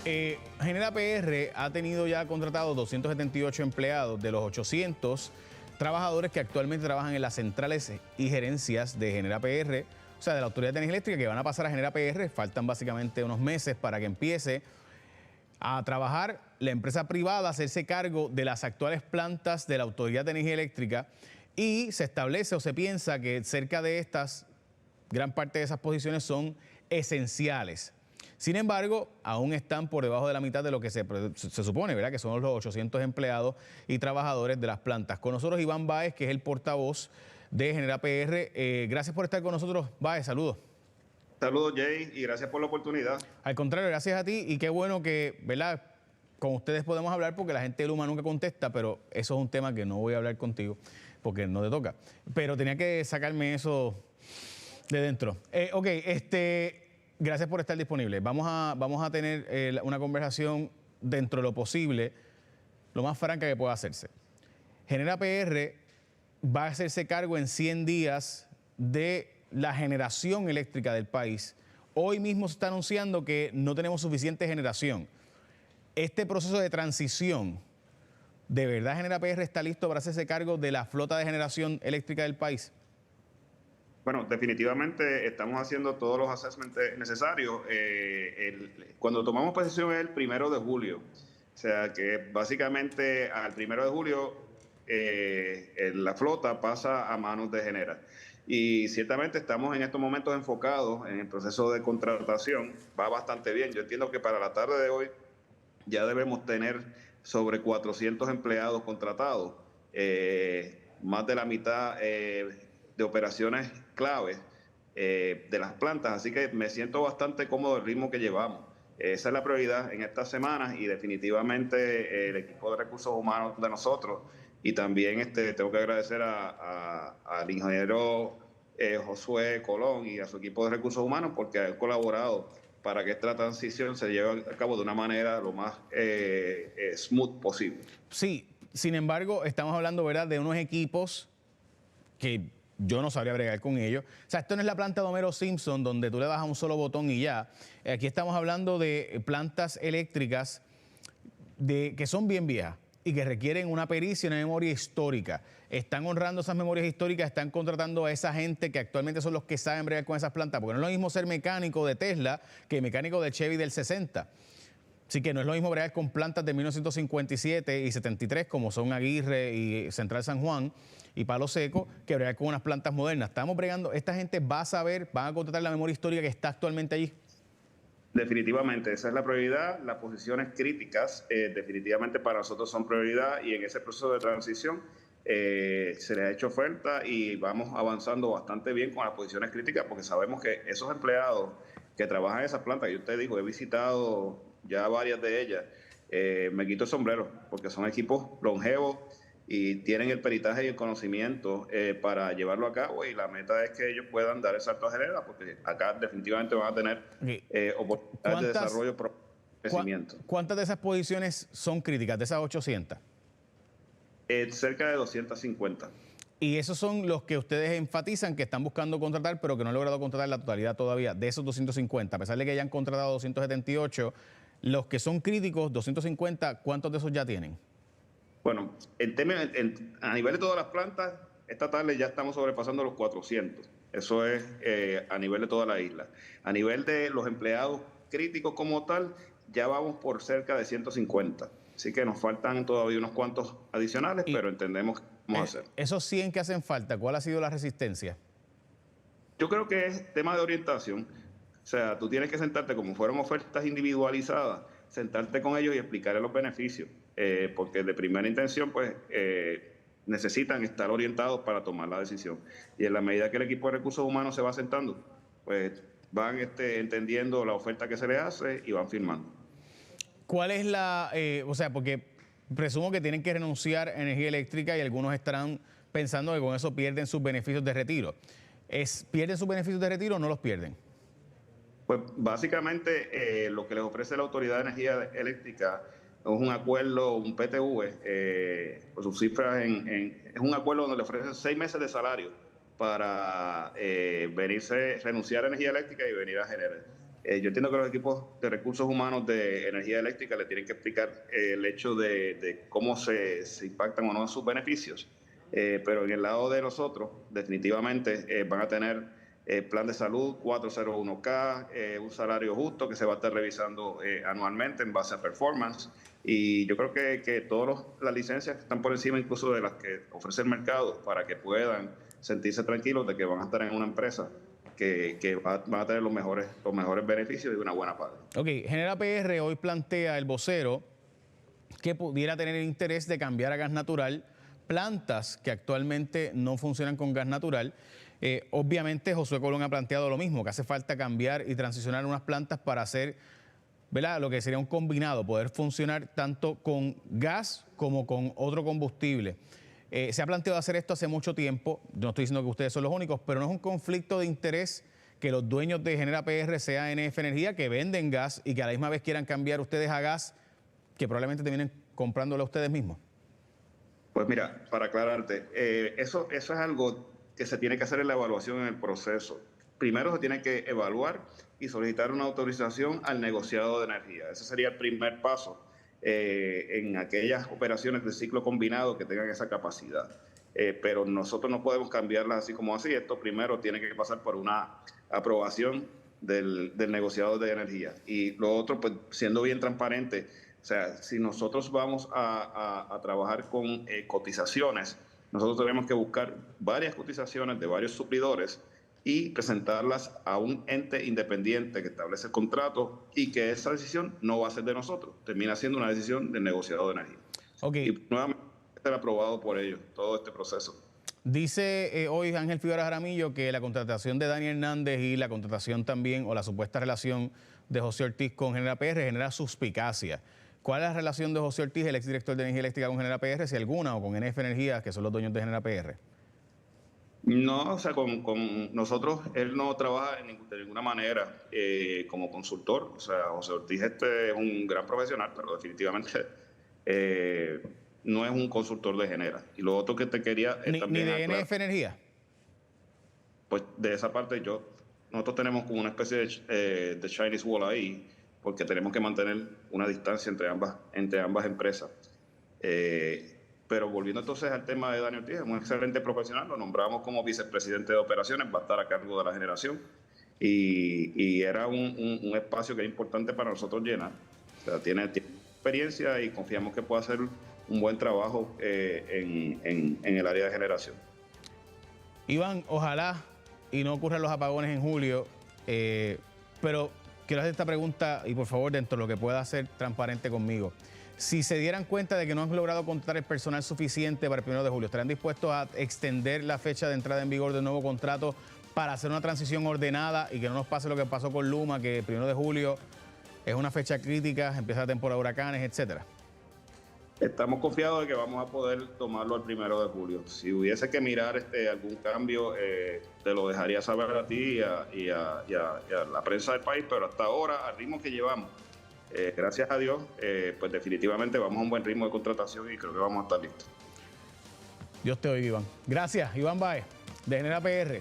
Genera PR ha tenido ya contratados 278 empleados de los 800 trabajadores que actualmente trabajan en las centrales y gerencias de Genera PR, o sea, de la Autoridad de Energía Eléctrica, que van a pasar a Genera PR. Faltan básicamente unos meses para que empiece a trabajar la empresa privada, a hacerse cargo de las actuales plantas de la Autoridad de Energía Eléctrica, y se establece o se piensa que cerca de estas, gran parte de esas posiciones son esenciales. Sin embargo, aún están por debajo de la mitad de lo que se supone, ¿verdad? Que son los 800 empleados y trabajadores de las plantas. Con nosotros Iván Báez, que es el portavoz de Genera PR. Gracias por estar con nosotros, Báez. Saludos. Saludos, Jay, y gracias por la oportunidad. Al contrario, gracias a ti, y qué bueno que, ¿verdad?, con ustedes podemos hablar, porque la gente de Luma nunca contesta, pero eso es un tema que no voy a hablar contigo porque no te toca. Pero tenía que sacarme eso de dentro. Gracias por estar disponible. Vamos a tener una conversación dentro de lo posible, lo más franca que pueda hacerse. Genera PR va a hacerse cargo en 100 días de la generación eléctrica del país. Hoy mismo se está anunciando que no tenemos suficiente generación. Este proceso de transición, ¿de verdad Genera PR está listo para hacerse cargo de la flota de generación eléctrica del país? Bueno, definitivamente estamos haciendo todos los assessments necesarios. Cuando tomamos posesión es el 1 de julio. O sea que básicamente al 1 de julio la flota pasa a manos de Genera. Y ciertamente estamos en estos momentos enfocados en el proceso de contratación. Va bastante bien. Yo entiendo que para la tarde de hoy ya debemos tener sobre 400 empleados contratados, más de la mitad de operaciones claves de las plantas, así que me siento bastante cómodo del ritmo que llevamos. Esa es la prioridad en estas semanas, y definitivamente el equipo de recursos humanos de nosotros, y también tengo que agradecer al ingeniero Josué Colón y a su equipo de recursos humanos, porque han colaborado para que esta transición se lleve a cabo de una manera lo más smooth posible. Sí, sin embargo, estamos hablando, ¿verdad?, de unos equipos que yo no sabría bregar con ellos. O sea, esto no es la planta de Homero Simpson, donde tú le das a un solo botón y ya. Aquí estamos hablando de plantas eléctricas que son bien viejas y que requieren una pericia y una memoria histórica. Están honrando esas memorias históricas, están contratando a esa gente que actualmente son los que saben bregar con esas plantas, porque no es lo mismo ser mecánico de Tesla que mecánico de Chevy del 60. Así que no es lo mismo bregar con plantas de 1957 y 73, como son Aguirre y Central San Juan y Palo Seco, que bregar con unas plantas modernas. Estamos bregando, esta gente va a saber, van a contratar la memoria histórica que está actualmente allí. Definitivamente, esa es la prioridad. Las posiciones críticas definitivamente para nosotros son prioridad, y en ese proceso de transición se le ha hecho oferta y vamos avanzando bastante bien con las posiciones críticas, porque sabemos que esos empleados que trabajan en esas plantas, yo te digo, he visitado ya varias de ellas, me quito el sombrero, porque son equipos longevos y tienen el peritaje y el conocimiento para llevarlo a cabo, y la meta es que ellos puedan dar el salto a Genera, porque acá definitivamente van a tener oportunidades de desarrollo, crecimiento. ¿Cuántas de esas posiciones son críticas, de esas 800? Cerca de 250. Y esos son los que ustedes enfatizan que están buscando contratar, pero que no han logrado contratar la totalidad todavía de esos 250, a pesar de que hayan contratado 278, los que son críticos, 250, ¿cuántos de esos ya tienen? Bueno, a nivel de todas las plantas, esta tarde ya estamos sobrepasando los 400. Eso es a nivel de toda la isla. A nivel de los empleados críticos como tal, ya vamos por cerca de 150. Así que nos faltan todavía unos cuantos adicionales, pero entendemos que vamos a hacer. Esos 100 que hacen falta, ¿cuál ha sido la resistencia? Yo creo que es tema de orientación. O sea, tú tienes que sentarte, como fueron ofertas individualizadas, sentarte con ellos y explicarles los beneficios, porque de primera intención, pues, necesitan estar orientados para tomar la decisión. Y en la medida que el equipo de recursos humanos se va sentando, pues van entendiendo la oferta que se les hace y van firmando. ¿Cuál es porque presumo que tienen que renunciar a energía eléctrica y algunos estarán pensando que con eso pierden sus beneficios de retiro. ¿Pierden sus beneficios de retiro o no los pierden? Pues básicamente lo que les ofrece la Autoridad de Energía Eléctrica es un acuerdo, un PTV, por sus cifras, es un acuerdo donde le ofrecen 6 meses de salario para renunciar a energía eléctrica y venir a Genera. Yo entiendo que los equipos de recursos humanos de energía eléctrica le tienen que explicar el hecho de cómo se impactan o no sus beneficios, pero en el lado de nosotros definitivamente van a tener plan de salud 401k, un salario justo que se va a estar revisando anualmente en base a performance, y yo creo que todas las licencias están por encima incluso de las que ofrece el mercado para que puedan sentirse tranquilos de que van a estar en una empresa que van a tener los mejores beneficios y una buena paga. Ok, Genera PR hoy plantea el vocero que pudiera tener el interés de cambiar a gas natural plantas que actualmente no funcionan con gas natural. Obviamente Josué Colón ha planteado lo mismo, que hace falta cambiar y transicionar unas plantas para hacer, ¿verdad?, lo que sería un combinado, poder funcionar tanto con gas como con otro combustible. Se ha planteado hacer esto hace mucho tiempo, no estoy diciendo que ustedes son los únicos, pero no es un conflicto de interés que los dueños de Genera PR sea NF Energía, que venden gas y que a la misma vez quieran cambiar ustedes a gas, que probablemente terminen comprándolo a ustedes mismos. Pues mira, para aclararte, eso es algo que se tiene que hacer en la evaluación en el proceso. Primero se tiene que evaluar y solicitar una autorización al negociado de energía. Ese sería el primer paso en aquellas operaciones de ciclo combinado que tengan esa capacidad. Pero nosotros no podemos cambiarlas así como así. Esto primero tiene que pasar por una aprobación del negociado de energía. Y lo otro, pues siendo bien transparente, o sea, si nosotros vamos a trabajar con cotizaciones, nosotros tenemos que buscar varias cotizaciones de varios suplidores y presentarlas a un ente independiente que establece el contrato, y que esa decisión no va a ser de nosotros, termina siendo una decisión del negociado de energía. Okay. Y nuevamente ser aprobado por ellos todo este proceso. Dice hoy Ángel Figueroa Jaramillo que la contratación de Dani Hernández y la contratación también, o la supuesta relación de José Ortiz con Genera PR genera suspicacia. ¿Cuál es la relación de José Ortiz, el exdirector de Energía Eléctrica, con Genera PR, si alguna, o con NF Energía, que son los dueños de Genera PR? No, o sea, con nosotros él no trabaja de ninguna manera como consultor. O sea, José Ortiz es un gran profesional, pero definitivamente no es un consultor de Genera. Y lo otro que te quería también ¿Ni de NF Energía? Pues de esa parte nosotros tenemos como una especie de Chinese wall ahí, porque tenemos que mantener una distancia entre ambas empresas. Pero volviendo entonces al tema de Dani Ortiz, es un excelente profesional, lo nombramos como vicepresidente de operaciones, va a estar a cargo de la generación, y era un espacio que es importante para nosotros llenar. O sea, tiene experiencia y confiamos que pueda hacer un buen trabajo en el área de generación. Iván, ojalá y no ocurran los apagones en julio, pero quiero hacer esta pregunta y por favor, dentro de lo que pueda ser transparente conmigo. Si se dieran cuenta de que no han logrado contratar el personal suficiente para el 1 de julio, ¿estarían dispuestos a extender la fecha de entrada en vigor del nuevo contrato para hacer una transición ordenada y que no nos pase lo que pasó con Luma, que el 1 de julio es una fecha crítica, empieza la temporada de huracanes, etcétera? Estamos confiados de que vamos a poder tomarlo el 1 de julio. Si hubiese que mirar algún cambio, te lo dejaría saber a ti y a la prensa del país, pero hasta ahora, al ritmo que llevamos, gracias a Dios, pues definitivamente vamos a un buen ritmo de contratación y creo que vamos a estar listos. Dios te oiga, Iván. Gracias, Iván Báez, de Genera PR.